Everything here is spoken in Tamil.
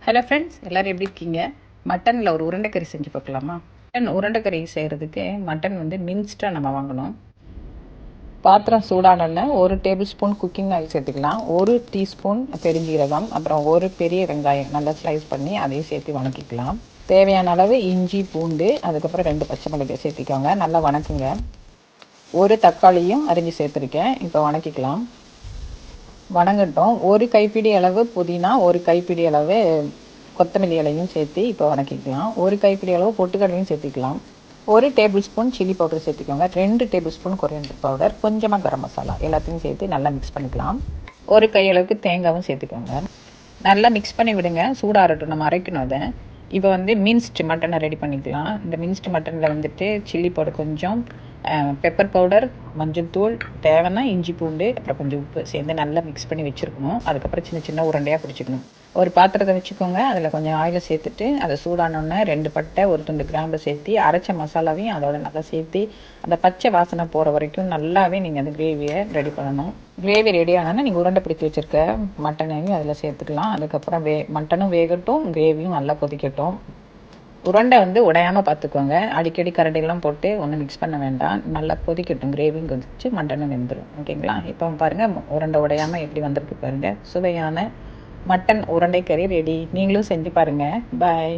ஹலோ ஃப்ரெண்ட்ஸ், எல்லோரும் எப்படி இருக்கீங்க? மட்டனில் ஒரு உருண்டைக்கறி செஞ்சு பார்க்கலாமா? மட்டன் உருண்டைக்கறி செய்கிறதுக்கு மட்டன் மின்ஸ்டாக நம்ம வாங்கணும். பாத்திரம் சூடானோடனே 1 டேபிள் ஸ்பூன் குக்கிங் ஆயில் சேர்த்துக்கலாம். 1 டீஸ்பூன் பெருஞ்சீரகம், அப்புறம் 1 பெரிய வெங்காயம் நல்லா ஸ்லைஸ் பண்ணி அதையும் சேர்த்து வணக்கிக்கலாம். தேவையான அளவு இஞ்சி, பூண்டு, அதுக்கப்புறம் 2 பச்சை மிளகாய் சேர்த்திக்கோங்க. நல்லா வணக்குங்க. 1 தக்காளியும் அரிஞ்சு சேர்த்துருக்கேன். இப்போ வணக்கிக்கலாம். வணங்கட்டும். 1 கைப்பிடி அளவு புதினா, 1 கைப்பிடி அளவு கொத்தமல்லி இலையும் சேர்த்து இப்போ வணக்கிக்கலாம். 1 கைப்பிடி அளவு பொட்டுக்கடலையும் சேர்த்துக்கலாம். 1 டேபிள் ஸ்பூன் சில்லி பவுடர் சேர்த்துக்கோங்க. 2 டேபிள் ஸ்பூன் கொரியண்டர் பவுடர், கொஞ்சமாக கரம் மசாலா எல்லாத்தையும் சேர்த்து நல்லா மிக்ஸ் பண்ணிக்கலாம். 1 கையளவுக்கு தேங்காயும் சேர்த்துக்கோங்க. நல்லா மிக்ஸ் பண்ணி விடுங்க. சூடாகட்டும், நம்ம அரைக்கணும் அதை. இப்போ மின்ஸ்டு மட்டனை ரெடி பண்ணிக்கலாம். இந்த மின்ஸ்டு மட்டனில் சில்லி பவுடர் கொஞ்சம், பெப்பர் பவுடர், மஞ்சள் தூள், தேவைன்னா இஞ்சி பூண்டு, அப்புறம் கொஞ்சம் உப்பு சேர்ந்து நல்லா மிக்ஸ் பண்ணி வச்சுருக்கணும். அதுக்கப்புறம் சின்ன சின்ன உருண்டையாக பிடிச்சிக்கணும். ஒரு பாத்திரத்தை வச்சுக்கோங்க. அதில் கொஞ்சம் ஆயிலை சேர்த்துட்டு அதை சூடானோடனே 2 பட்டை, 1 துண்டு கிராம்பு சேர்த்து அரைச்ச மசாலாவையும் அதோட நல்லா சேர்த்து அந்த பச்சை வாசனை போகிற வரைக்கும் நல்லாவே நீங்கள் அந்த கிரேவியை ரெடி பண்ணணும். கிரேவி ரெடி ஆனால் நீங்கள் உருண்டை பிடிச்சி வச்சுருக்க மட்டனையும் அதில் சேர்த்துக்கலாம். அதுக்கப்புறம் மட்டனும் வேகட்டும், கிரேவியும் நல்லா கொதிக்கட்டும். உருண்டை உடையாமல் பார்த்துக்கோங்க. அடிக்கடி கரண்டிலாம் போட்டு ஒன்றும் மிக்ஸ் பண்ண வேண்டாம். நல்லா கொதிக்கட்டும். கிரேவியும் கொதிச்சு மட்டனும் வெந்துடும். ஓகேங்களா? இப்போ பாருங்கள், உருண்டை உடையாமல் எப்படி வந்திருக்கு பாருங்கள். சுவையான மட்டன் உருண்டை கறி ரெடி. நீங்களும் செஞ்சு பாருங்கள். பாய்.